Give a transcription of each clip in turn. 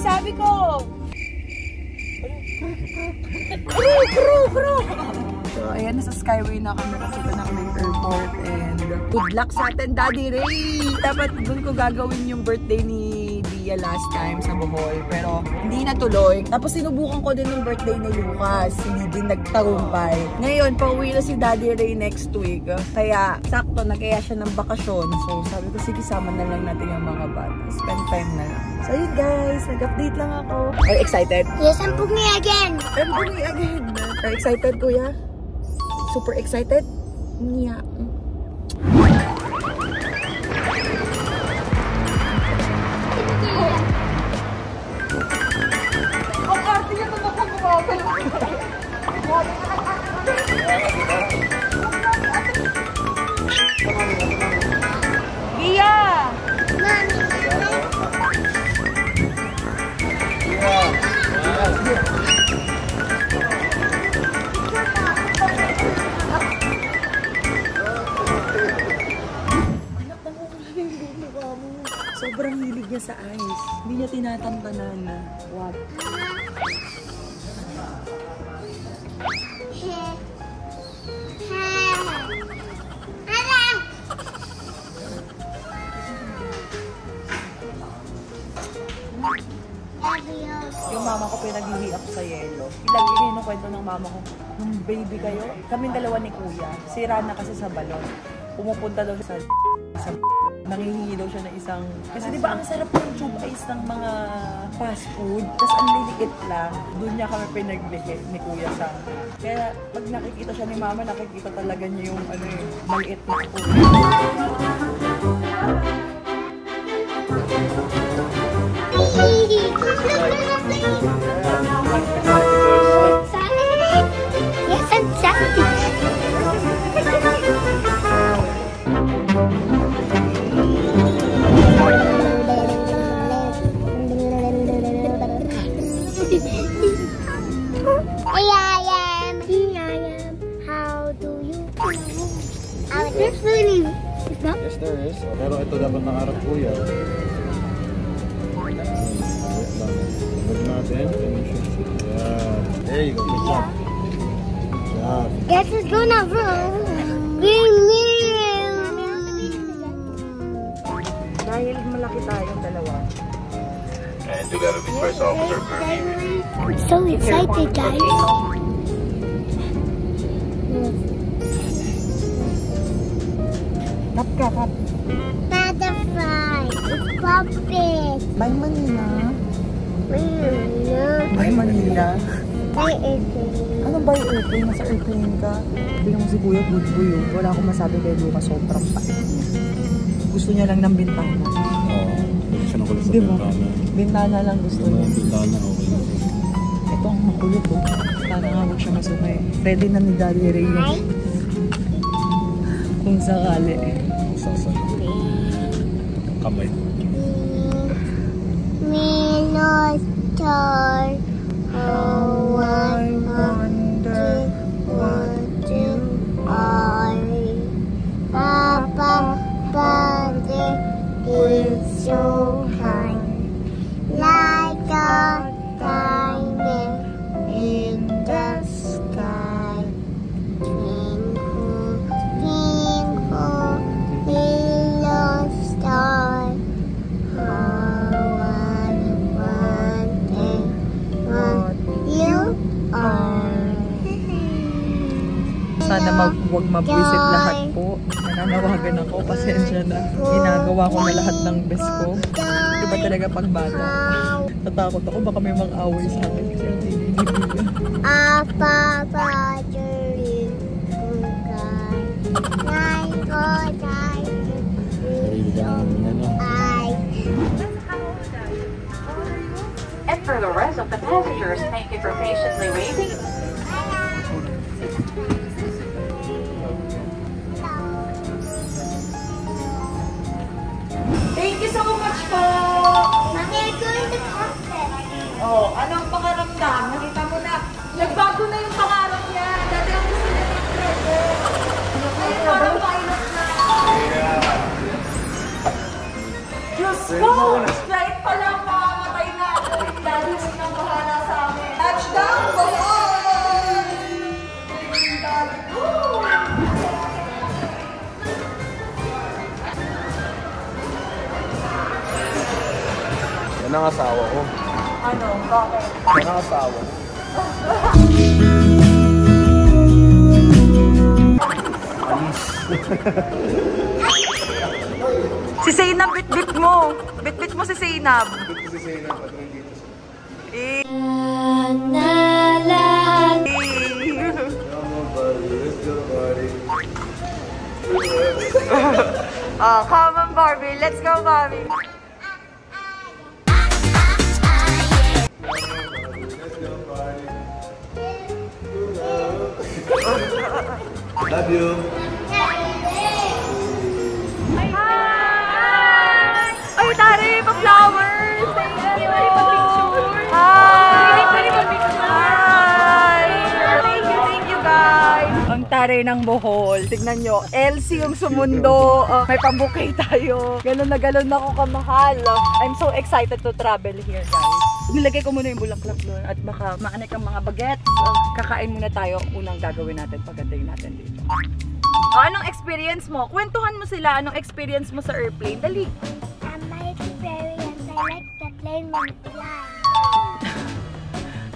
sabi ko! Crew! So, ayan, nasa Skyway na kami kasi ito na kami airport and good luck sa atin, Daddy Ray! Dapat dun ko gagawin yung birthday ni Dia last time sa Bohol, pero hindi natuloy. Tapos sinubukan ko din yung birthday ni Lucas, hindi din nagtagumpay. Ngayon, pauwi na si Daddy Ray next week. Kaya, sakto, nagkaya siya ng bakasyon. So, sabi ko, sige, sama na lang natin yung mga bata. Spend time na lang. So, yun guys, nag-update lang ako. Are you excited? Yes, I'm put me again. I'm put me again. Are you excited, kuya? Super excited? Yeah. Ang arte niya ito nakakababal. Gia! Sobrang hilig niya sa ice. Hindi niya tinatantanan na. What? Yung mama ko pinaglihi ako sa yelo. Ilagi rin yung kwento ng mama ko. Nung baby kayo, kaming dalawa ni kuya. Sira na kasi sa balon. Pumupunta daw sa nangihingi daw siya ng isang... Kasi di ba ang sarap ng tube ice ng mga fast food? Tapos ang liliit lang. Doon niya kami pinaglihi ni kuya sa... Kaya pag nakikita siya ni mama, nakikita talaga niya yung ano eh, maliit na ako. Yes, I'm savage. Yes, there is. Pero ito dapat nakaharap kuya. Wait natin. Yeah. There you go. Good job. Good job. Guess it's gonna roll. Dahil malaki tayong dalawa. And together with First Officer Bernie. I'm so excited, guys. Kap ka, kap. Butterfly. It's puppet. Bye, Manila. Manila. Bye, Manila. Bye, airplane. Ano ba yung airplane? Nasa airplane ka? Tingnan mo si Kuya, good boy yun. Wala akong masabi kay Lucas, sobrang pait niya. Gusto niya lang ng bintana. Oo. Siya nakulit sa Diba? bintana. Bintana lang gusto niya. Bintana, okay. Ito ang makulit oh. Sana nga huwag siya masumay. Ready na ni Daddy Ray yun. Kung sakali. Kamay. Minotaur. Oh, I wonder what you are. Papa, Father is so kind, like a diamond in the sky. Twinkle, twinkle, little star. How I wonder what you are. Sana huwag mabwisit lahat po. Nananawagan ako. Pasensya na. Ginagawa ko na lahat ng best ko. Diba talaga pag bata? Tatakot ako. Baka may mga away sa akin. Kasi hindi nilibigan. And for the rest of the passengers, thank you for patiently waiting. Thank you so much po! Oh, anong pangaramdam? Nakita mo na, nagbago na yung pangarap niya. Dati ang gusto niya ng treasure. Ngayon parang pilot na. Diyos ko! Straight pa lang mamamatay na ako. ng asawa ko. Ano? Bakit? Yan ang asawa ko. Si Zainab, bit-bit mo. Bit-bit mo si Zainab. Ito si Zainab at nandito siya. Oh, come on, Barbie. Let's go, Barbie. Love you. Ay, tari, pa-flowers! Thank you! Hi! Hi! Thank you guys! Ang tari ng Bohol. Tignan nyo, Elsie yung sumundo. May pambukay tayo. Galon na galon ako kamahal. I'm so excited to travel here, guys. Nilagay ko muna yung bulaklak doon at baka maanik ang mga bagets. Kakain muna tayo. Unang gagawin natin pagdating natin dito. Anong experience mo? Kwentuhan mo sila. Anong experience mo sa airplane? Dali! My experience, I like the plane when it flies.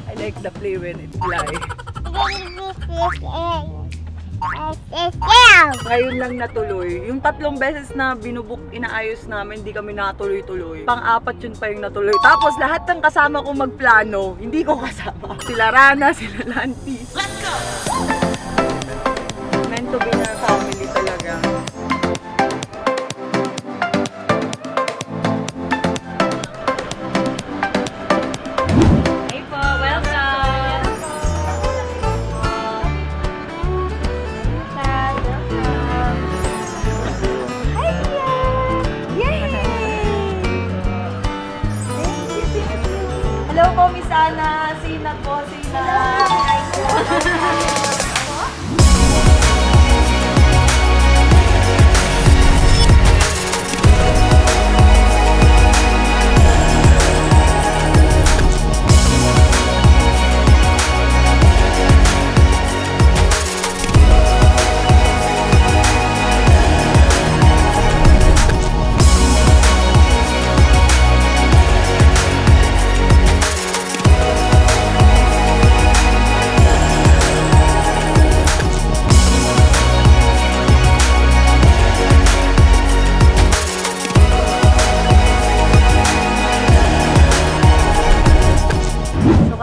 I like the play when it fly. Ngayon lang natuloy. Yung 3 beses na binubuk, inaayos namin, hindi kami natuloy-tuloy. Pang-4 yun pa yung natuloy. Tapos lahat ng kasama ko magplano, hindi ko kasama. Sila Rana, sila Lanty. Let's go! Meant to be na family talaga. Hey po, welcome! Hello po, Miss Ana. Sina po, Sina.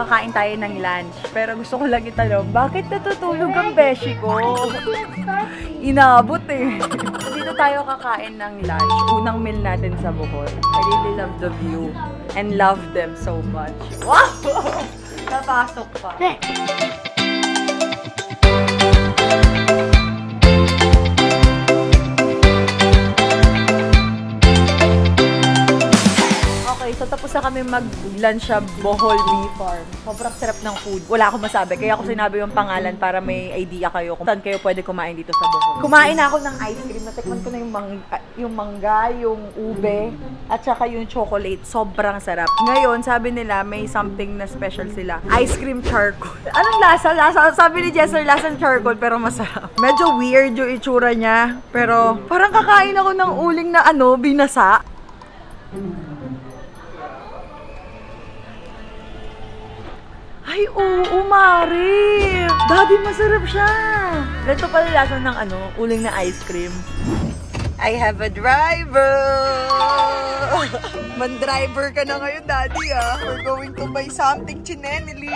Kakain tayo ng lunch. Pero gusto ko lang itanong, bakit natutulog ang beshi ko? Inabot eh. Dito tayo kakain ng lunch. Unang meal natin sa Bohol. I really love the view and love them so much. Wow! Napasok pa. Okay, so tapos na kami mag-lunch sa Bohol Bee Farm. Sobrang sarap ng food. Wala akong masabi. Kaya ako sinabi yung pangalan para may idea kayo kung saan kayo pwede kumain dito sa Bohol. Kumain na ako ng ice cream. Natikman ko na yung mangga, yung ube, at saka yung chocolate. Sobrang sarap. Ngayon, sabi nila may something na special sila. Ice cream charcoal. Anong lasa? Sabi ni Jester, lasang charcoal pero masarap. Medyo weird yung itsura niya. Pero parang kakain ako ng uling na binasa. Ay, oo, Mari! Daddy, masarap siya! Ganito pala lasa ng uling na ice cream. I have a driver! Man-driver ka na ngayon, Daddy, ah. We're going to buy something, chinenili.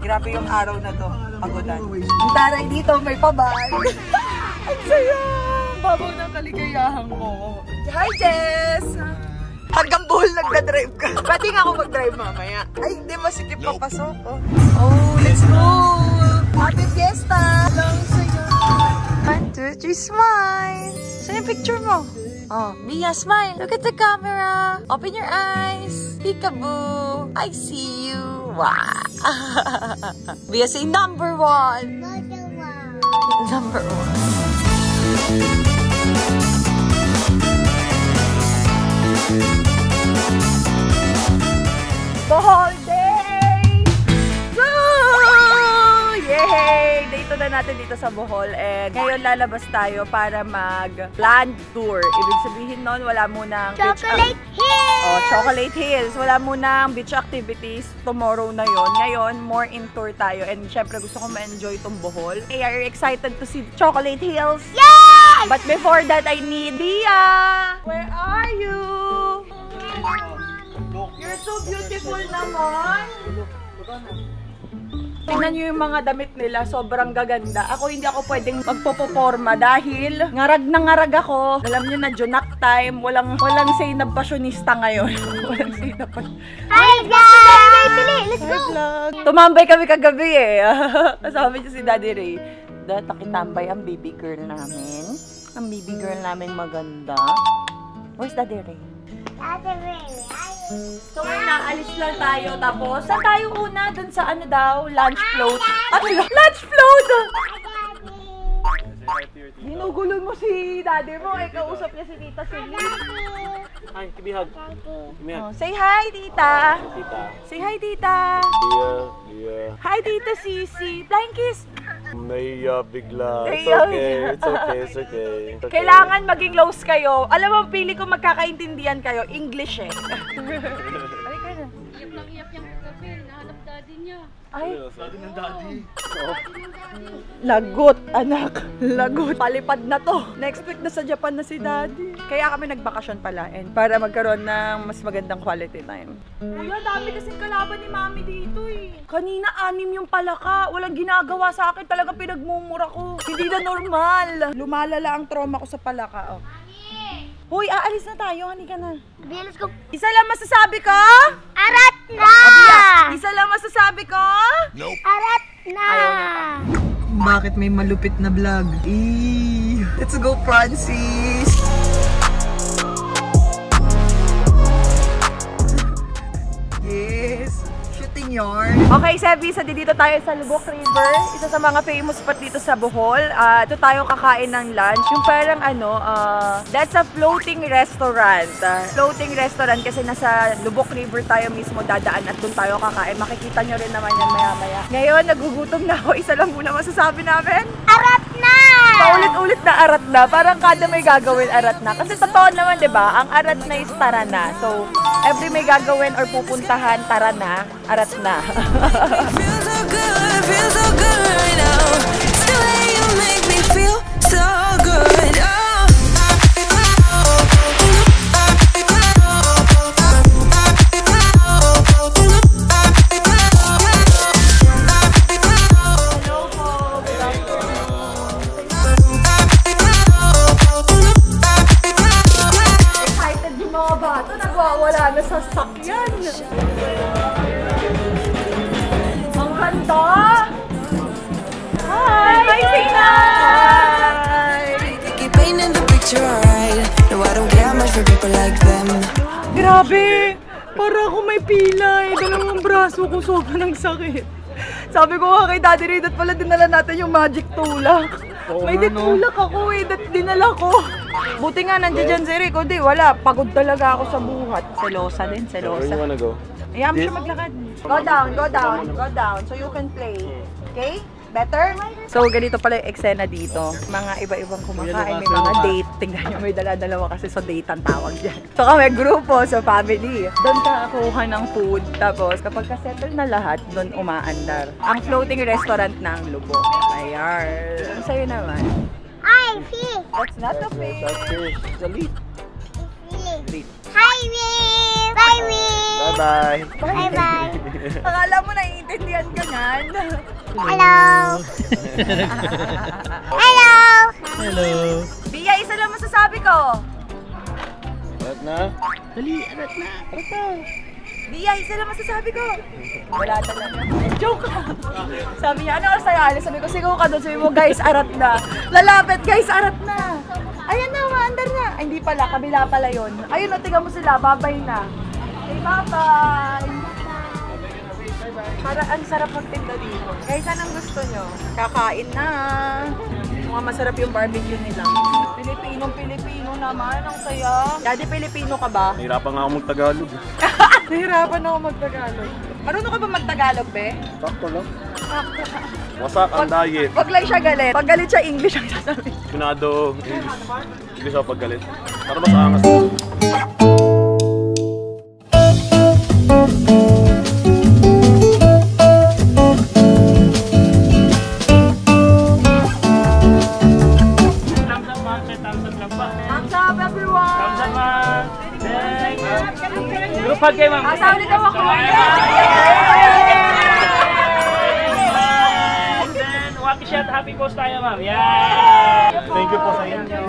Grabe yung araw na to. Pagodan. Ang taray dito, may pabay. Ang saya! Babaw ng kaligayahan ko. Hi, Jess! Hanggang Bohol nagda-drive ka. Pwede nga ako mag-drive mamaya. Ay, hindi, masikip papasok. Oh, let's go! Happy Fiesta! Hello sa'yo. 1, 2, 3, smile! Saan yung picture mo? Oh, Mia, smile! Look at the camera! Open your eyes! Peekaboo! I see you! Wow! Mia, say number 1! Number 1. Bohol Day! Woo! Yay! Day 2 na natin dito sa Bohol. And ngayon lalabas tayo para mag-land tour. Ibig sabihin nun, wala munang Chocolate hill! Oh, Chocolate Hills. Wala munang beach activities. Tomorrow na yon. Ngayon, more in tour tayo. And syempre, gusto ko ma-enjoy itong Bohol. Hey, are you excited to see Chocolate Hills? Yes! But before that, I need Dia! Where are you? You're so beautiful naman! Tingnan nyo yung mga damit nila, sobrang gaganda. Ako hindi ako pwedeng magpopoporma dahil ngarag na ngarag ako. Alam nyo na, Junak time, walang say na pasyonista ngayon. Walang say na pasyonista. Hi guys! Let's go! Tumambay kami kagabi eh. Kasama niyo si Daddy Ray. Nakitambay ang baby girl namin. Ang baby girl namin maganda. Where's Daddy Ray? Daddy Ray. So, naalis lang tayo. Tapos, saan tayo una? Dun sa ano daw? Lunch float. Ano? Lunch float! Ginugulo mo si daddy mo. Kausap niya si Tita Celine. Hi, give me a hug. Give me a hug. Say hi, Tita. Tita. Say hi, Tita. Dia. Hi, Tita Sisi. Flying kiss. Naiya bigla. It's Naiya okay. bigla. It's okay. It's okay. It's okay. Kailangan maging close kayo. Alam mo, pili ko magkakaintindihan kayo. English eh. Ay, ka na. Iyak lang iyak yung gabi. Nahanap daddy niya. Ay, Sabi ng daddy. lagot, anak. Lagot. Palipad na to. Next week na sa Japan na si Daddy. Kaya kami nagbakasyon pala and para magkaroon ng mas magandang quality time. Kuya, dami kasing kalaban ni Mami dito eh. Kanina 6 yung palaka. Walang ginagawa sa akin. Talaga pinagmumura ko. Hindi na normal. Lumalala ang trauma ko sa palaka. Oh. Hoy, aalis na tayo. Hani ka na. Bia, let's go! Isa lang masasabi ko? Arat na! Isa lang masasabi ko? Arat na! Bakit may malupit na vlog? Let's go, Francis! Yes! Shooting yarn. Okay, Sebi, so dito tayo sa Lubok River. Isa sa mga famous spot dito sa Bohol. Ito tayo kakain ng lunch. Yung parang that's a floating restaurant. Floating restaurant kasi nasa Lubok River tayo mismo dadaan at doon tayo kakain. Makikita nyo rin naman yan maya-maya. Ngayon, nagugutom na ako. Isa lang muna masasabi namin. Arat na! Paulit-ulit na arat na. Parang kada may gagawin arat na. Kasi totoo naman, di ba? Ang arat na is tara na. So, every may gagawin or pupuntahan, tara na, arat na. Feels so good, feels so good right now. It's the way you make me feel so good. Excited yung mga bata, nagwawala na sa sakyan. Ang ganda! Hi! Hi, Sina! Keep painting the picture alright. No, I don't care much for people like them. Grabe! Para ako may pilay. Dalawang braso ko sobrang sakit. Sabi ko nga kay Daddy Ray, dat pala dinala natin yung magic tulak. May ditulak ako eh, dat dinala ko. Buti nga nandiyan dyan si Rick, kundi wala. Pagod talaga ako sa buhat. Selosa din, Where selosa. you wanna go? Ayan mo siya maglakad. Go down, go down, go down. So you can play. Okay? Better? So, ganito pala yung eksena dito. Mga iba-ibang kumakain, may mga date. Tingnan nyo, may dala-dalawa kasi so date ang tawag dyan. So, kami grupo, so family. Doon ka kuha ng food. Tapos, kapag ka-settle na lahat, doon umaandar. Ang floating restaurant ng Lubok. Ayan. Ang sayo naman. Hi, fish! That's not a fish. That's fish. It's a lead. Fish! Hi, fish! Bye, fish! Bye-bye. Bye-bye! Akala mo naiintindihan ka nga. Hello! Hello! Hello. Bia, isa lang masasabi ko. Arat na? Dali, arat na. Arat na. Bia, isa lang masasabi ko. Wala talaga. Joke ka. Sabi niya, ano oras tayo alis? Sabi ko, sigaw ka doon. Sabi mo, guys, arat na. Lalapit, guys, arat na. Ayan na, maandar na. Ay, hindi pala, kabila pala yun. Ayun, o, tingnan mo sila, babay na. Okay, bye-bye. Para ang sarap magtinda dito. Guys, anong gusto nyo? Kakain na. Mga masarap yung barbecue nila. Pilipinong-Pilipino naman. Ang saya. Daddy, Pilipino ka ba? Nahirapan nga ako mag-Tagalog. Nahirapan ako mag-Tagalog. Marunong ka ba mag-Tagalog, be? Sakto lang. Wasak ang diet. Wag lang siya galit. Pag galit siya, English ang sasabihin. Pinado. English ako pag galit. Para mas angas. And then, happy shot, happy post tayo, ma'am. Yeah! Thank you po sa inyo.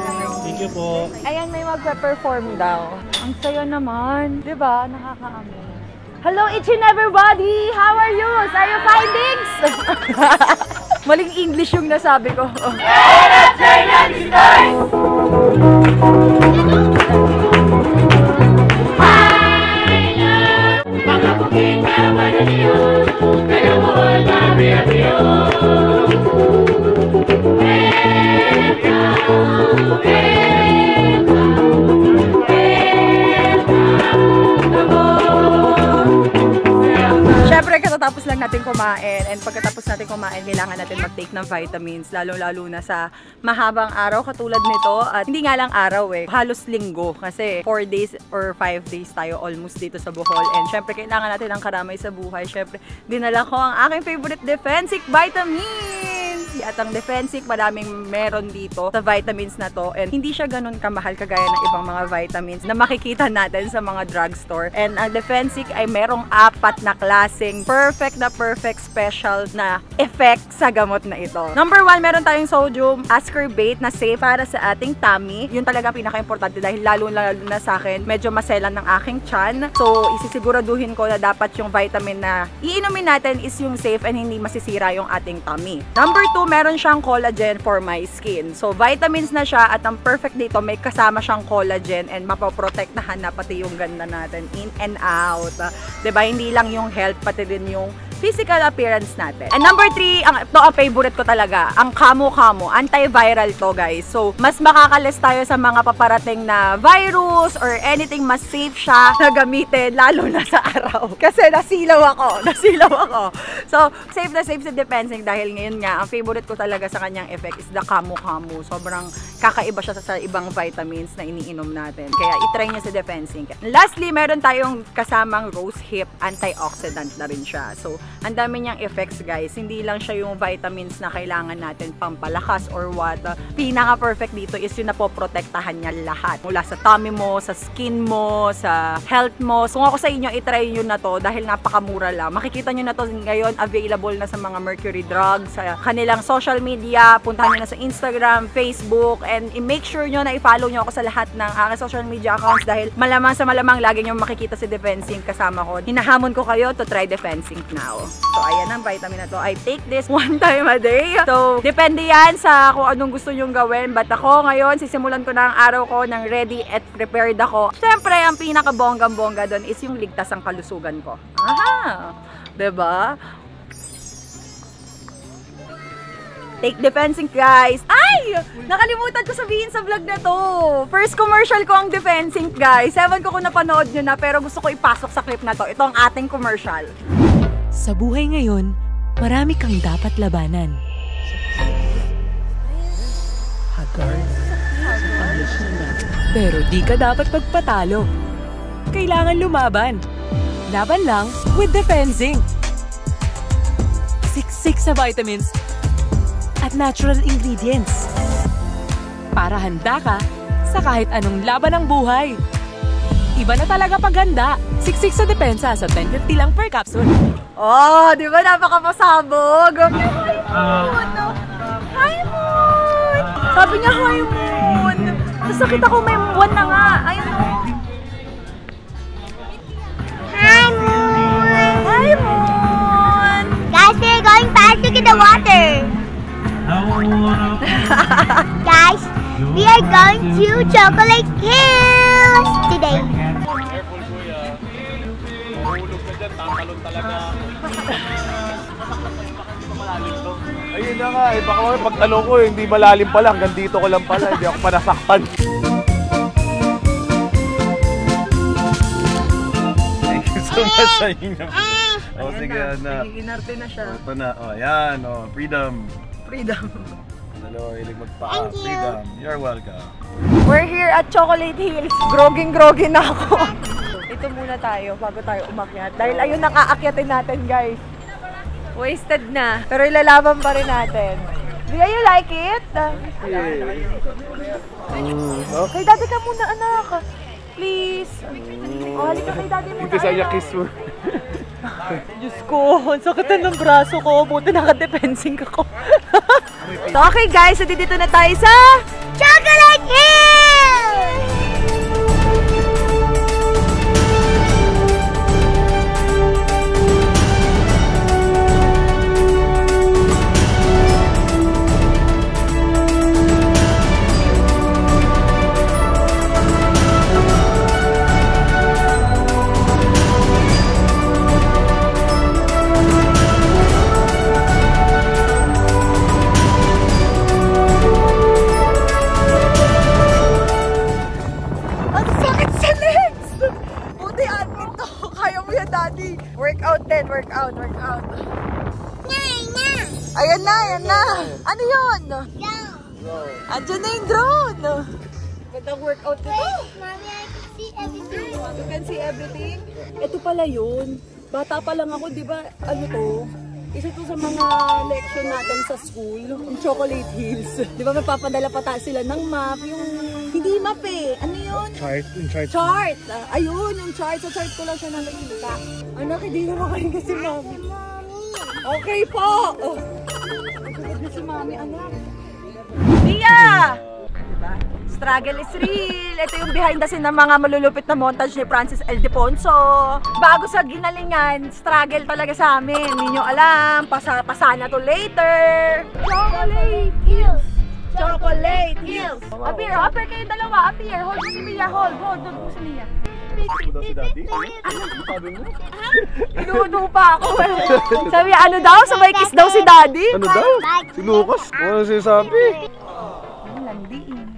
Thank you po. Ayan, may magpe-perform daw. Ang saya naman. Diba? Nakaka-amaze. Hello, each and everybody! How are you? Are you findings? Maling English yung nasabi ko. Siyempre, katatapos lang natin kumain, and pagkatapos natin kumain, kailangan natin mag-take ng vitamins, lalo-lalo na sa mahabang araw katulad nito. At hindi nga lang araw halos linggo kasi 4 days or 5 days tayo almost dito sa Bohol. And siyempre, kailangan natin ng karamay sa buhay. Siyempre, dinala ko ang aking favorite Defensic vitamins! At ang Defensic, maraming meron dito sa vitamins na to. And hindi siya ganun kamahal kagaya ng ibang mga vitamins na makikita natin sa mga drugstore. And ang Defensic ay merong 4 na klaseng perfect special na effect sa gamot na ito. Number 1, meron tayong sodium ascorbate na safe para sa ating tummy. Yun talaga pinaka-importante dahil lalo na sa akin, medyo maselan ng aking tiyan. So, isisiguraduhin ko na dapat yung vitamin na iinumin natin is yung safe and hindi masisira yung ating tummy. Number 2, meron siyang collagen for my skin. So, vitamins na siya at ang perfect dito, may kasama siyang collagen and mapoprotektahan na pati yung ganda natin in and out. Diba? Hindi lang yung health, pati din yung physical appearance natin. And number 3, ito ang favorite ko talaga, ang Kamo Kamo. Antiviral to, guys. So, mas makakalis tayo sa mga paparating na virus or anything, mas safe siya na gamitin, lalo na sa araw. Kasi nasilaw ako. So, safe na safe sa Defensic dahil ngayon nga, ang favorite ko talaga sa kanyang effect is the Kamo Kamo. Sobrang kakaiba siya sa ibang vitamins na iniinom natin. Kaya, itry niya sa Defensic. Lastly, meron tayong kasamang rose hip antioxidant na rin siya. So, ang dami niyang effects, guys. Hindi lang siya yung vitamins na kailangan natin pampalakas or what. Pinaka-perfect dito is yung napoprotektahan niya lahat. Mula sa tummy mo, sa skin mo, sa health mo. So, kung ako sa inyo, itry nyo na to dahil napakamura lang. Makikita nyo na to ngayon, available na sa mga Mercury Drugs, sa kanilang social media. Puntahan nyo na sa Instagram, Facebook, and i-make sure nyo na i-follow nyo ako sa lahat ng aking social media accounts dahil malamang sa malamang lagi nyo makikita si Defensic kasama ko. Hinahamon ko kayo to try Defensic now. So, ayan ang vitamin na to. I take this 1 time a day. So, depende yan sa kung anong gusto nyong gawin. But ako ngayon, sisimulan ko na ang araw ko ng ready at prepared ako. Siyempre, ang pinaka-bonggang-bongga doon is yung ligtas ang kalusugan ko. Aha! Diba? Take Defensic, guys. Ay! Nakalimutan ko sabihin sa vlog na to. First commercial ko ang Defensic, guys. Ewan ko kung napanood nyo na, pero gusto ko ipasok sa clip na to. Ito ang ating commercial. Sa buhay ngayon, marami kang dapat labanan. Pero di ka dapat pagpatalo. Kailangan lumaban. Laban lang with Defensic. Siksik sa vitamins at natural ingredients. Para handa ka sa kahit anong laban ng buhay. Iba na talaga paganda. Siksik sa depensa sa 10.50 lang per capsule. Oh, di ba napakapasabog? Hi, Moon! Sabi niya, hi, Moon! Tapos nakita ko may buwan na nga. Ayun, oh. Hi, Moon! Hi, Moon! Guys, we're going fast to get the water. Guys, we are going to Chocolate Hills today. Careful, kuya. Mahulog ka dyan, tatalon talaga. Ayun na nga, baka may pagtalo ko, hindi malalim pala, hanggang dito ko lang pala, hindi ako panasaktan. Thank you so much sa inyo. O sige, na. Inarte na siya. Ito na, o yan, o, freedom. Freedom. Dalawa, hilig magpaka, freedom. You're welcome. We're here at Chocolate Hills. Groging-groging na ako. Ito muna tayo bago tayo umakyat. Dahil ayun ang aakyatin natin, guys. Wasted na. Pero ilalaban pa rin natin. Do you like it? Kay daddy ka muna, anak. Please. Oh, halika kay daddy muna. Ito sa kiss mo. Diyos ko, ang sakit na ng braso ko. Buti naka-defensing ako. So, okay guys, so dito na tayo sa Chocolate Hill! Workout. Ayan na. Ano yun? Andiyan na yung drone. Gandang workout nito. Mommy, I can see everything. You can see everything? Ito pala yun. Bata pa lang ako, di ba? Ano to? Isa to sa mga lection natin sa school, yung Chocolate Hills. Di ba magpapadala pa sila ng map, yung hindi map eh. Ano yun? Chart. Ayun, yung chart. Sa chart ko lang siya nakikita. Anak, hindi naman kayo kasi mami. Okay po. Ang si mami, anak. Mia! Diba? Struggle is real. Ito yung behind the scene ng mga malulupit na montage ni Francis Ildefonso. Bago sa ginalingan, struggle talaga sa amin. Hindi nyo alam. Pasana to later. Chocolate Hills. Chocolate Hills. Appear kayong dalawa. Appear. Hold mo si Mia. Hold mo si Mia. Inuuno pa ako. Sabi, ano daw? Sabay kiss daw si Daddy? Ano daw? Si Lucas? Ano sinasabi? Landiin.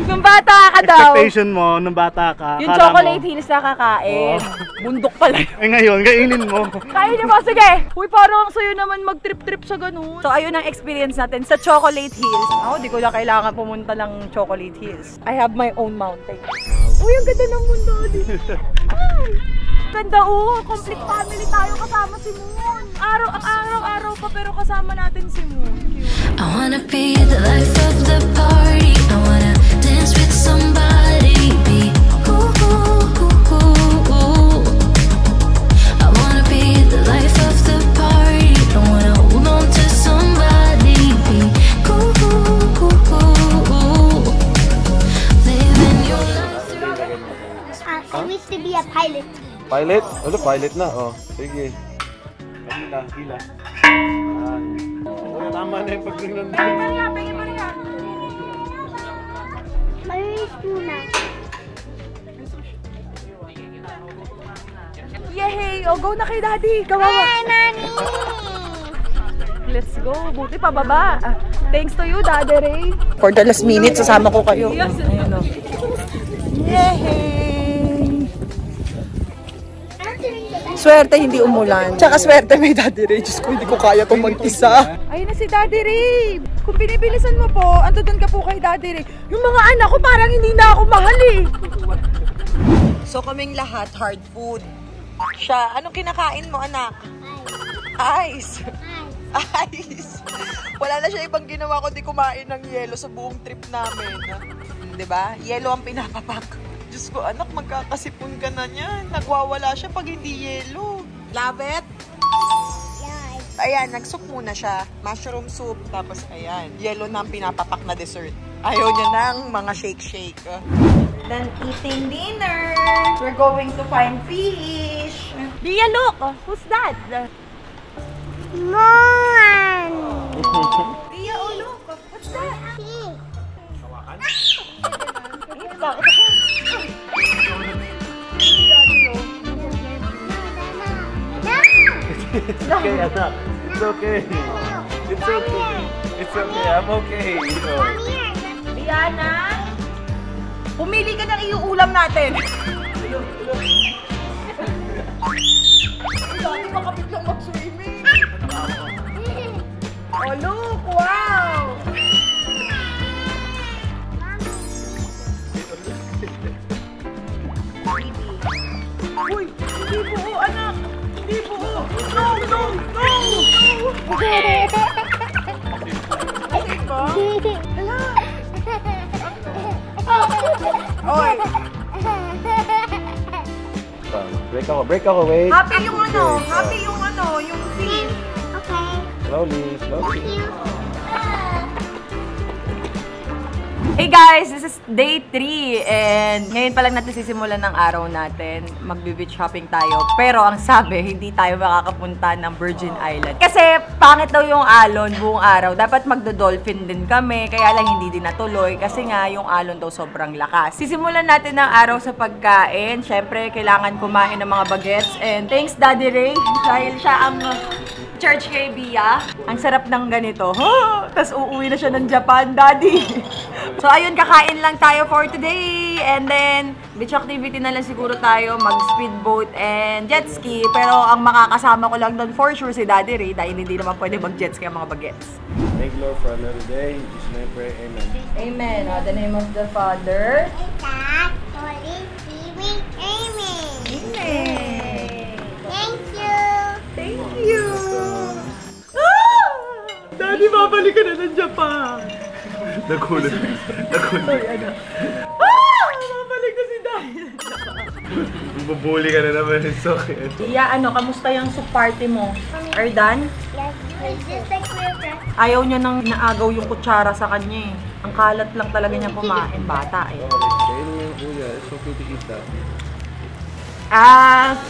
Nung bata ka daw. Expectation mo, nung bata ka. Yung Chocolate Hills na kakain. Bundok pala. Eh ngayon, kainin mo. Kainin mo, sige. Uy, parang ang sayo naman mag-trip-trip sa ganun. So, ayun ang experience natin sa Chocolate Hills. Ako, di ko na kailangan pumunta ng Chocolate Hills. I have my own mountain. Uy, ang ganda ng mundo. Ay, ganda complete family tayo kasama si Moon. Araw-araw pa pero kasama natin si Moon. I wanna be the life of the party. I wanna dance with somebody. Be ooh. I wanna be the life of the party. I wanna hold on to somebody. Be ooh. Living your life through. I wish to be a pilot. Pilot? Ano, pilot na? Oh, sige. Hila. Tama na yung pag-ring ng Marilis muna. Yay! O, go na kay Daddy! Kawawa! Hi, Mommy! Let's go! Buti pababa! Thanks to you, Daddy Ray! For the last minute, sasama ko kayo. Yes! Ayun o. Yay! Swerte hindi umulan. Tsaka swerte may Daddy Ray. Diyos ko, hindi ko kaya itong mag-isa. Ayun na si Daddy Ray. Kung binibilisan mo po, ando doon ka po kay Daddy Ray. Yung mga anak ko parang hindi na ako mahal eh. So kaming lahat, hard food. Siya, anong kinakain mo anak? Ice. Ice. Wala na siya ibang ginawa kundi kumain ng yelo sa buong trip namin. Diba? Yelo ang pinapapak. Diyos ko, anak, magkakasipon ka na niyan. Nagwawala siya pag hindi yelo. Love it? Yeah. Ayan, nag-soup muna siya. Mushroom soup. Tapos, ayan. Yelo na ang pinapapak na dessert. Ayaw niya ng mga shake-shake. Then, eating dinner. We're going to find fish. Dia, look! Who's that? Mom! Dia, oh, look! What's that? It's okay, anak. It's okay. It's okay. It's okay. I'm okay. Diana, pumili ka ng iuulam natin. Dati makapit lang mag-swimming. Oh, look! Wow! Uy! Hindi buo, anak! Hindi buo! No! Kasi ba? Hala! Oy! Break ako, wait. Happy yung yung scene. Okay. Slowly. Hey guys, this is day 3 and ngayon pa lang natin sisimulan ng araw natin. Magbe-beach shopping tayo. Pero ang sabi, hindi tayo makakapunta ng Virgin Island. Kasi pangit daw yung alon buong araw. Dapat magdo-dolphin din kami. Kaya lang hindi din natuloy kasi nga yung alon daw sobrang lakas. Sisimulan natin ng araw sa pagkain. Syempre, kailangan kumain ng mga bagets. And thanks Daddy Ray dahil siya ang church kay Bia. Ang sarap ng ganito. Tapos uuwi na siya ng Japan, Daddy. So ayun, kakain lang tayo for today. And then, beach activity na lang siguro tayo. Mag-speedboat and jet ski. Pero ang makakasama ko lang doon for sure si Daddy Ray dahil hindi naman pwede mag-jet ski ang mga bagets. Thank Lord for another day. Just may pray. Amen. Amen. In the name of the Father. God, Holy Spirit, amen. Amen. Thank you. Thank you. Daddy, babalik ka na ng Japan. Nagulat. Sorry, babalik na si Daddy. Bubuli ka na naman. It's okay. Iya, kamusta yung soup party mo? Are done? Yes, it's just like we're friends. Ayaw niya nang inaagaw yung kutsara sa kanya eh. Ang kalat lang talaga niya kumain, bata eh. Kainin mo yung kuya. It's okay to eat that.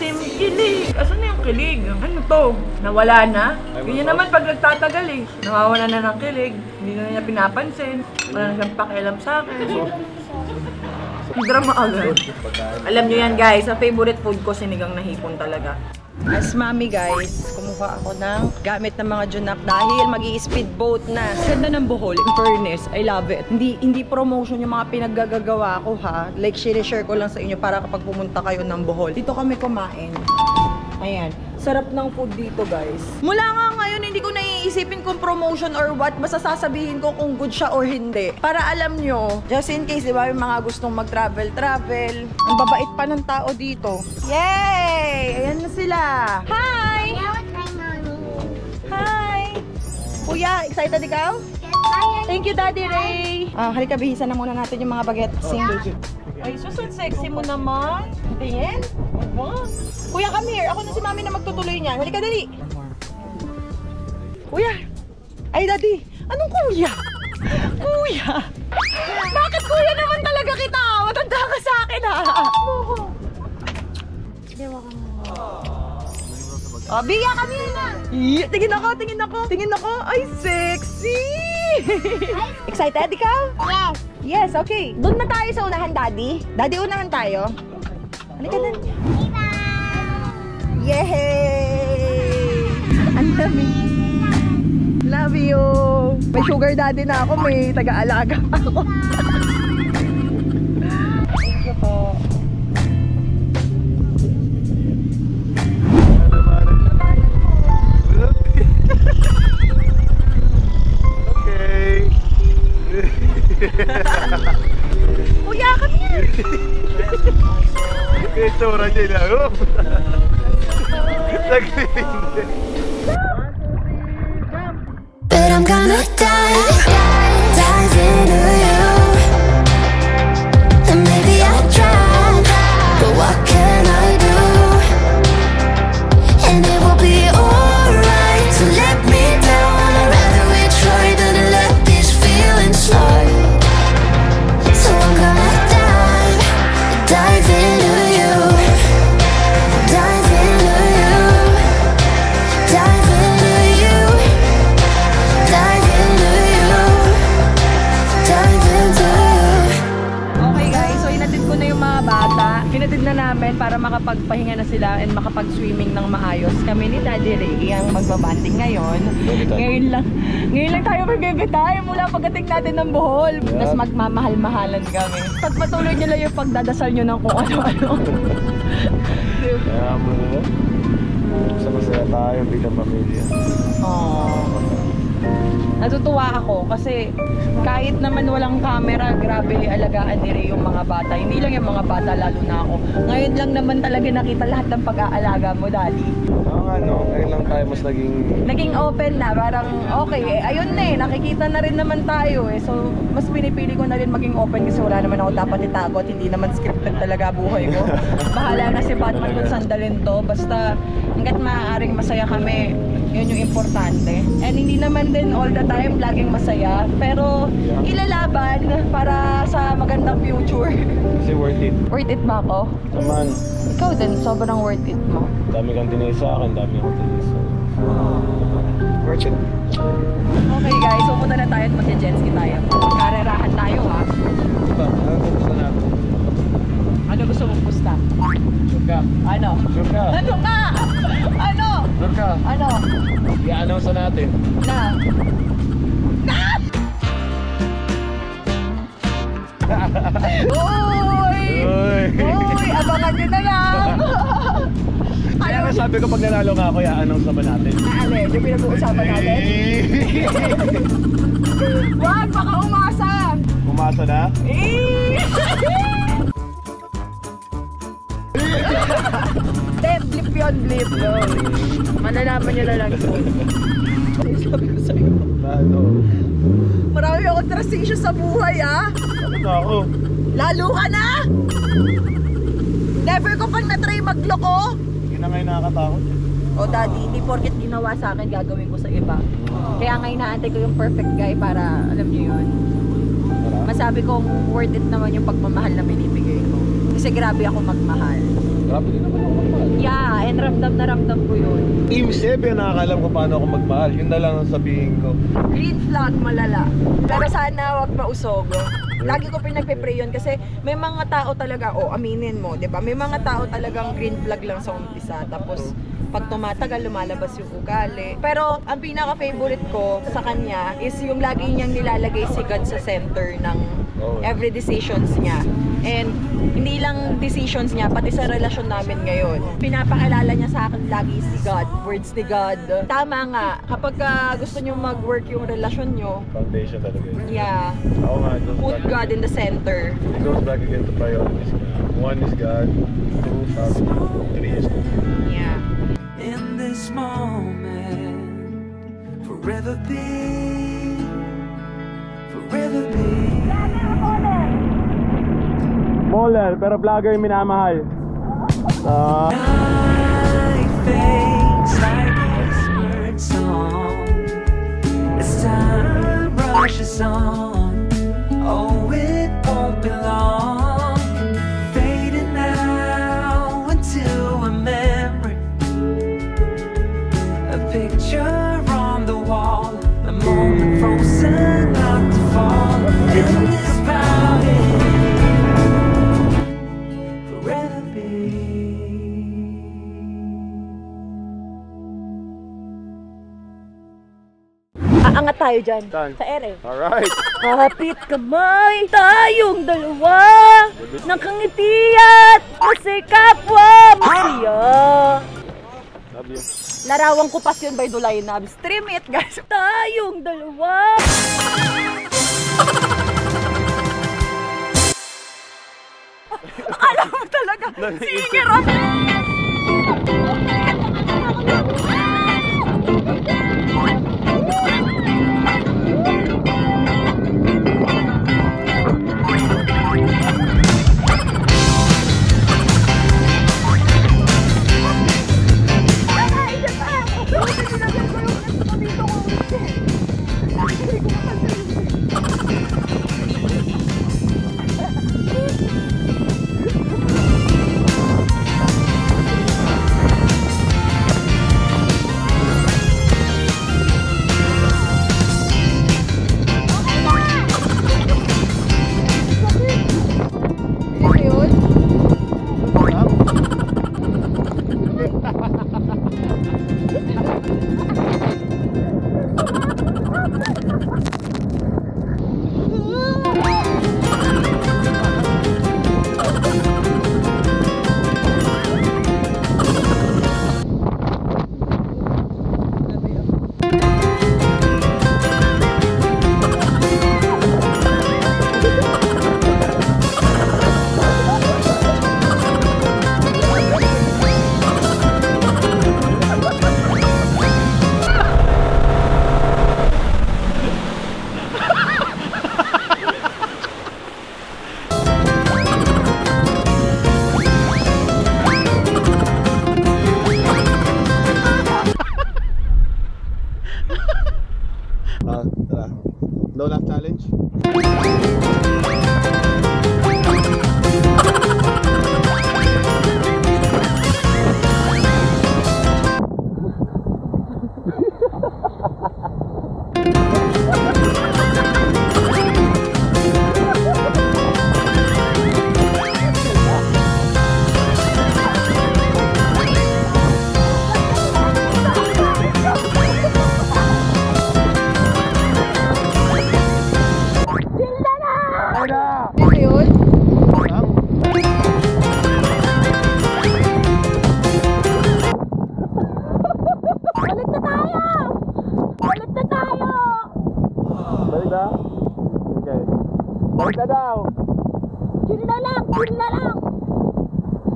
Sim kilig. Asan na yung kilig? Ano to? Nawala na? Ganyan naman pag nagtatagal eh. Nawawala na ng kilig. Hindi na niya pinapansin. Wala na siyang pakialam sa akin. Drama agad. Alam niyo yan guys, ang favorite food ko sinigang na hipon talaga. As mami guys, kumuha ako ng gamit ng mga junak dahil mag-i-speedboat na. Ganda ng Bohol, in fairness, I love it. Hindi promotion yung mga pinaggagawa ko ha. Like share ko lang sa inyo para kapag pumunta kayo ng Bohol. Dito kami kumain. Ayan. Sarap ng food dito guys. Mula nga ngayon, hindi ko naiisipin kung promotion or what. Basta sasabihin ko kung good siya or hindi. Para alam nyo, just in case, di ba, yung mga gustong mag-travel. Ang babait pa ng tao dito. Yay! Ayan na sila. Hi! Now it's my mommy. Hi! Kuya, excited ikaw? Yes, bye. Thank you, Daddy Ray! Halika, bihisan na muna natin yung mga bagets. Ay, susun, sexy mo naman. Tingin? Wow. Kuya, come here. Ako na si Mami na magtutuloy niyan. Halika, dali. Kuya. Ay, Daddy. Anong kuya? Kuya. Bakit kuya naman talaga kita? Matanda ka sa akin, ha? Oh, Bia, come here na. Tingin ako. Ay, sexy. Excited ikaw? Yes. Yes, okay. Doon na tayo sa unahan, Daddy. Daddy, unahan tayo. Halika na. Yay! Ang dami. Love you. May sugar daddy na ako. May taga-alaga pa ako. Thank you po. Okay. Kuya, come here. Ito, Raja na. But I'm gonna dive into you. And maybe I'll try, but what can I do? And it will be alright. So let me down. I'd rather we try than let these feelings slide. So I'm gonna dive into you. Dive into you. Dive into you. Dive into you. Dive into you. Okay guys, so inatid ko na yung mga bata. Hinatid na namin para makapagpahinga na sila and makapag-swimming ng maayos. Kami ni Daddy Ray ang magbabanding ngayon. Ngayon lang tayo magbibitay mula pagdating natin ng Bohol. Yeah. Tapos magmamahal-mahalan kami. Pagpatuloy nyo lang yung pagdadasal nyo ng kung ano-ano. Kaya mo na. Masaya tayo bilang pamilya. Aww. Natutuwa ako kasi kahit naman walang camera, grabe alagaan nila yung mga bata. Hindi lang yung mga bata, lalo na ako. Ngayon lang naman talaga nakita lahat ng pag-aalaga mo, Daddy. Oo nga, no? Ngayon lang tayo mas Naging open na, parang okay eh. Ayun na eh, nakikita na rin naman tayo eh. So, mas pinipili ko na rin maging open kasi wala naman ako dapat itago at hindi naman scripted talaga buhay ko. Bahala na si Batman kung sandalin to. Basta hanggat maaaring masaya kami, yun yung importante. And hindi naman din all the time laging masaya, pero ilalaban para sa magandang future. Kasi worth it. Worth it ba ako? Naman. Ikaw din, sobrang worth it mo. Dami kang tinay sa akin, dami akong tinay sa worth it. Okay guys, so punta na tayo at mag-jetski tayo. Karerahan tayo ha. Ano gusto natin? Ano gusto mong pusta? Sure ka? Ano? Sure ka? Ano ka? Ano? Sure ka? Ano? I-announce na natin. Na? Uy! Uy! Abangan nyo na lang! Kaya nga sabi ko pag nanalo nga ako, i-announce naman natin. Alin? Yung pinag-uusapan natin? Wag! Baka umasa! Umasa na? Blip yun, blip yun. Malalaman nyo na lang yun. Sabi ko sa'yo. Ano? Marami akong trust issue sa buhay ah. Ano na ako? Lalo ka na! Never ko pang na-try magloko. Hindi na ngayon nakakatakot. O daddy, hindi porket ginawa sa akin, gagawin ko sa iba. Kaya nga inaantay ko yung perfect guy para, alam niyo yun. Masabi kong worth it naman yung pagmamahal na binibigay ko. Kasi grabe ako magmahal. Grabe din naman ako magmahal. Yeah, and ramdam na ramdam ko yun. Team 7 nakakalam ko paano ako magmahal. Yun na lang ang sabihin ko. Green flag malala. Pero sana wag mausog. Lagi ko pinagpe-pray yun kasi may mga tao talaga, aminin mo, 'di ba? May mga tao talagang green flag lang sa umpisa tapos pag tumatagal lumalabas yung ugali. Pero ang pinaka-favorite ko sa kanya is yung lagi niyang nilalagay si God sa center ng every decisions niya. And hindi lang decisions niya, pati sa relasyon namin ngayon. Pinapakilala niya sa akin lagi si God, words ni God. Tama nga, kapag gusto niyo mag-work yung relasyon niyo, Foundation talaga yun. yeah, Ako nga, put God in the center. It goes back again to priorities. One is God, two family, three is God. Yeah. In this moment, forever be, forever be. Moller, pero vlogger yung minamahal. Night fades like a whispered song as time rushes on. Oh, it won't be long, fading now into a memory, a picture on the wall, a moment frozen not to fall in this powder. Aangat tayo dyan. Saan? Sa ere. Alright. Kapit kamay, tayong dalawa. Nakangiti at kasi kapwa masaya. Love you. Larawang Kupas yun by Dulay Nab. Stream it guys. Tayong dalawa. Alam mo talaga, singer ako.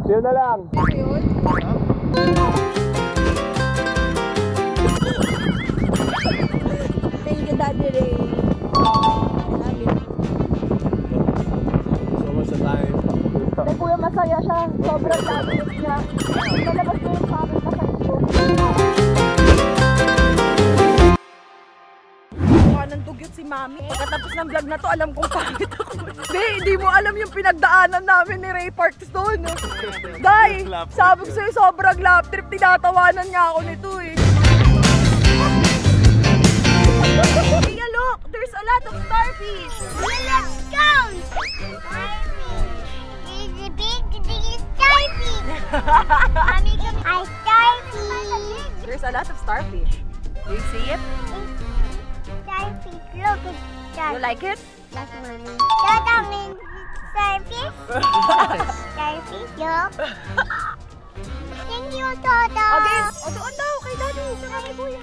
Yun na lang. Yun? Thank you, Daddy Ray. So much the time. Ay, kuya, masaya siya. Sobrang labis niya. Malabas ko yung pangit na kayo. Mukha ng dugyot si Mami. Pagkatapos ng vlog na to, alam kong pangit ako. Hindi mo alam yung pinagdaanan namin ni Ray Parks doon. Day, sabi ko sa'yo, sobrang lap trip. Tinatawanan nga ako nito eh. Tia, look! There's a lot of starfish! Let's go! It's a big starfish. Mommy, come here. Starfish. There's a lot of starfish. Do you see it? Starfish. Look at starfish. You like it? That's Mommy. That means starfish. Starfish. Look. Thank you, Toto. Okay. O, doon daw kay Daddy. Saka kay Kuya.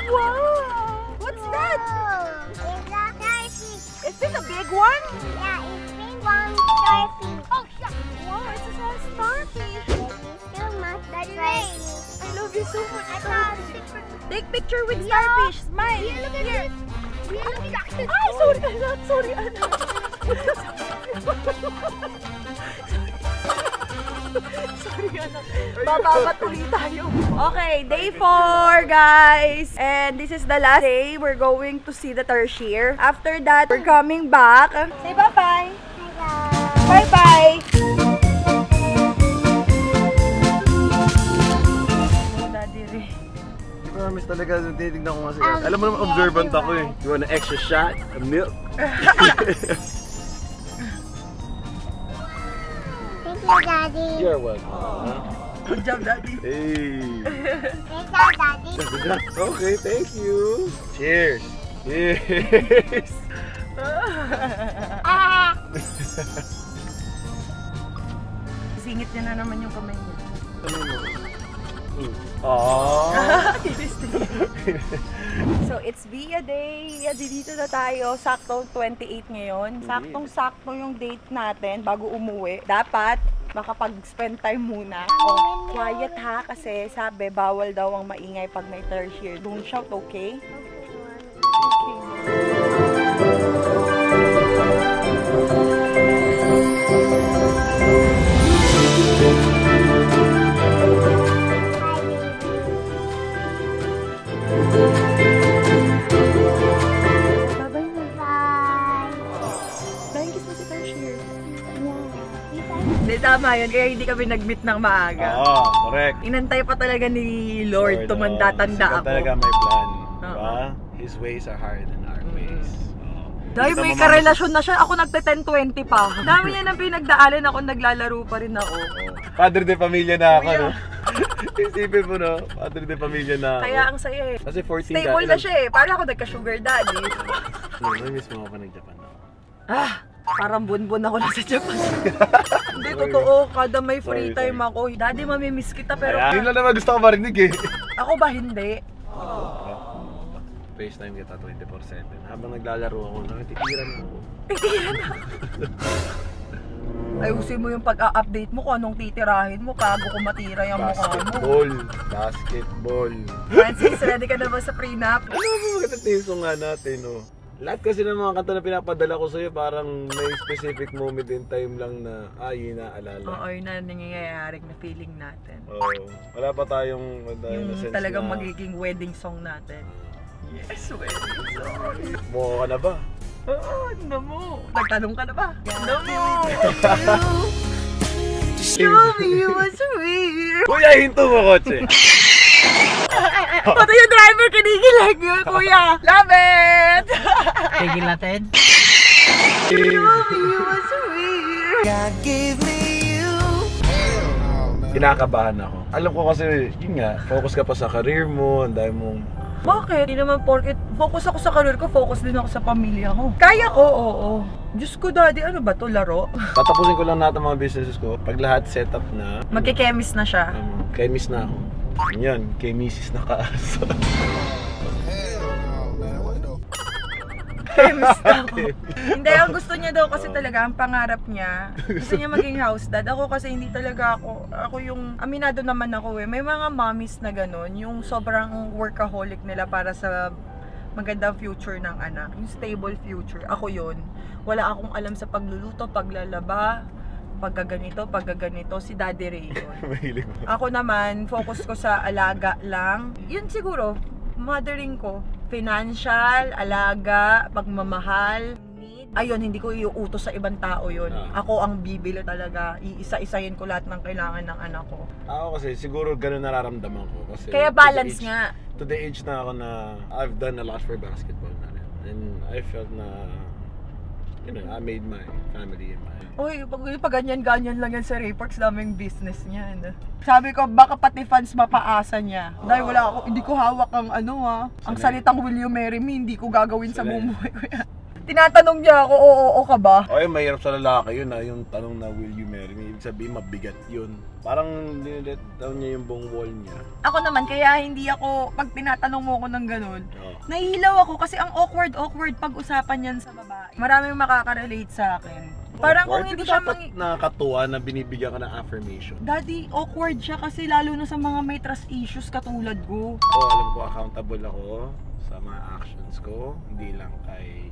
Wow! What's that? It's a starfish. Is this a big one? Yeah, it's big one starfish. Oh, shit. Wow, it's a starfish. So much starfish. I love you so much, starfish. Take picture with starfish. Smile. Here, look at this. Ay, sorry, anak. Sorry, anak. Sorry, anak. Bababat ulit tayo. Okay, day 4, guys. And this is the last day. We're going to see the tertiary. After that, we're coming back. Say bye-bye. Bye-bye. Oh, Daddy Ray. Promise talaga, titignan ko kasi. Alam mo naman, observant ako eh. You want an extra shot? A milk? Thank you, Daddy. You're welcome. Good job, Daddy. Hey. Thank you, Daddy. Good job. Okay, thank you. Cheers. Cheers. Singit niya na naman yung kamay niya. So, it's Via Day. Dito na tayo. Saktong 28 ngayon. Saktong-sakto yung date natin bago umuwi. Dapat makapag-spend time muna. Oh, quiet ha, kasi sabi bawal daw ang maingay pag may tertiary. Don't shout, okay? Hindi, tama yun. Kaya hindi kami nag-meet ng maaga. Oo, correct. Inantay pa talaga ni Lord tumanda-tanda ako. Talaga may plan. Diba? His ways are higher than our ways. Dahil may karelasyon na siya. Ako nagte-10-20 pa. Dami niya nang pinagdaalan ako. Naglalaro pa rin ako. Padre de pamilya na ako, no? Isipin mo, no? Padre de pamilya na ako. Kaya ang saya eh. Kasi 14 stable na siya eh. Parang ako nagka-sugar daddy. Namiss mo pa nag-Japan na. Parang bunbun ako na sa Japan. Hindi, totoo. Kada may free time ako. Daddy, mamimiss kita pero... Hindi lang naman gusto ko marinig eh. Ako ba hindi? FaceTime kita 24/7. Habang naglalaro ako, nakititiran ako. Titiran ako. Ayusin mo yung pag-update mo kung anong titirahin mo bago ko matira yung mukha mo. Basketball. Francis, ready ka na ba sa prenup? Ano ba maganda tiso nga natin, no? Lahat kasi ng mga kanta na pinapadala ko sa'yo, parang may specific moment in time lang na, yun naalala. Oo, yun na nangyayari na feeling natin. Oo. Wala pa tayong yung talagang magiging wedding song natin. Yes, wedding song. Mukha ka na ba? Oo, ano mo? Nagtanong ka na ba? Ano mo? Show me what's real. Kuya, hinto mo kotse. Pati yung driver kinikilig yun, kuya. Love it! Tigil natin. Show me what's real. God gave me you. Kinakabahan ako. Alam ko kasi, yun nga, focus ka pa sa career mo, ang dami mong... Bakit? Hindi naman porket focus ako sa career ko, focus din ako sa pamilya ko. Kaya ko, oo. Diyos ko, Daddy, ano ba to, laro? Tatapusin ko lang natin mga businesses ko. Pag lahat set up na... Magkikemiss na siya. Chemist na ako. Yan, kay Mrs. na kaasa. Chemist ako. Hindi, ang gusto niya daw kasi talaga, ang pangarap niya, gusto niya maging house dad. Ako kasi hindi talaga ako yung, aminado naman ako eh. May mga mommies na gano'n, yung sobrang workaholic nila para sa magandang future ng anak. Yung stable future. Ako yun. Wala akong alam sa pagluluto, paglalaba, paggaganito, si Daddy Ray yun. Ako naman, focus ko sa alaga lang. Yun siguro, mothering ko. Financial, alaga, pagmamahal, need. Ayun, hindi ko iuutos sa ibang tao yun. Ako ang bibili talaga. Iisa-isayin ko lahat ng kailangan ng anak ko. Ako kasi, siguro ganun nararamdaman ko. Kasi kaya balance nga. To the age na ako na I've done a lot for basketball na rin. And I felt na, you know, I made my family and my... Uy, pag ganyan-ganyan lang yan sa Rayparks, daming business niyan. Sabi ko, baka pati fans mapaasa niya. Dahil hindi ko hawak ang ang salitang will you marry me, hindi ko gagawin sa bumuhay ko yan. Tinatanong niya ako, oo ka ba? Ay, mahirap sa lalaki yun yung tanong na will you marry me? Ibig sabihin, mabigat yun. Parang nilet down niya yung buong wall niya. Ako naman, kaya hindi ako, pag tinatanong mo ako ng ganun, nahihilaw ako kasi ang awkward pag-usapan yan sa babae. Maraming makaka-relate sa akin. Parang kung hindi siya nakakatuwa na binibigyan ka ng affirmation. Daddy, awkward siya kasi lalo na sa mga may trust issues katulad ko. Alam ko accountable ako sa mga actions ko, hindi lang kay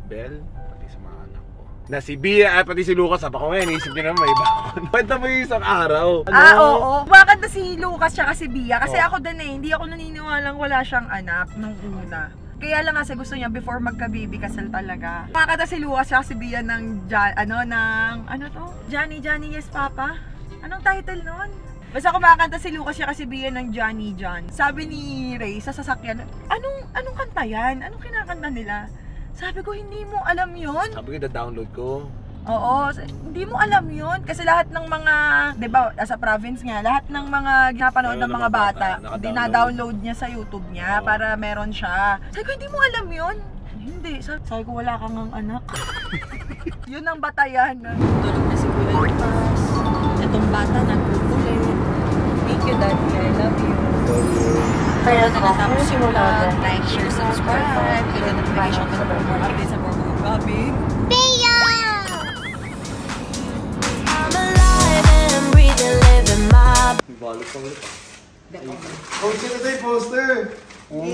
Belle, pati sa mga anak ko. Na si Bia at pati si Lucas, ako ngayon, isip niyo naman may iba ako. Kwenta mo yung isang araw. Oo. Bakit na si Lucas siya kasi Bia? Kasi ako din hindi ako naniniwalang wala siyang anak nung una. Kaya lang kasi gusto niya before magka-baby kasal talaga. Makakata si Lucas siya si Bia ng Johnny, Yes Papa? Anong title nun? Basta kumakanta si Lucas siya kasi Bia ng Johnny John. Sabi ni Ray sa sasakyan, anong kanta yan? Anong kinakanta nila? Sabi ko, hindi mo alam yun. Sabi ko, da-download ko. Oo, hindi mo alam yun. Kasi lahat ng mga, di ba, sa province nga, lahat ng mga ginapanood ng mga bata, dina-download niya sa YouTube niya para meron siya. Sabi ko, hindi mo alam yun. Hindi. Sabi ko, wala kang ang anak. Yun ang batayan. Tulog na si Kuya Lucas. Itong bata nagkukulit. Thank you, Daddy. I love you. Pero natapos yung vlog, like, share, subscribe, hit the notification bell for more updates sa Borgo Gabi. I'm alive and I'm breathing, living my... Balot pang ulit. Oh, sino tayo poster? Wow!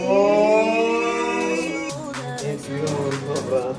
It's your baba.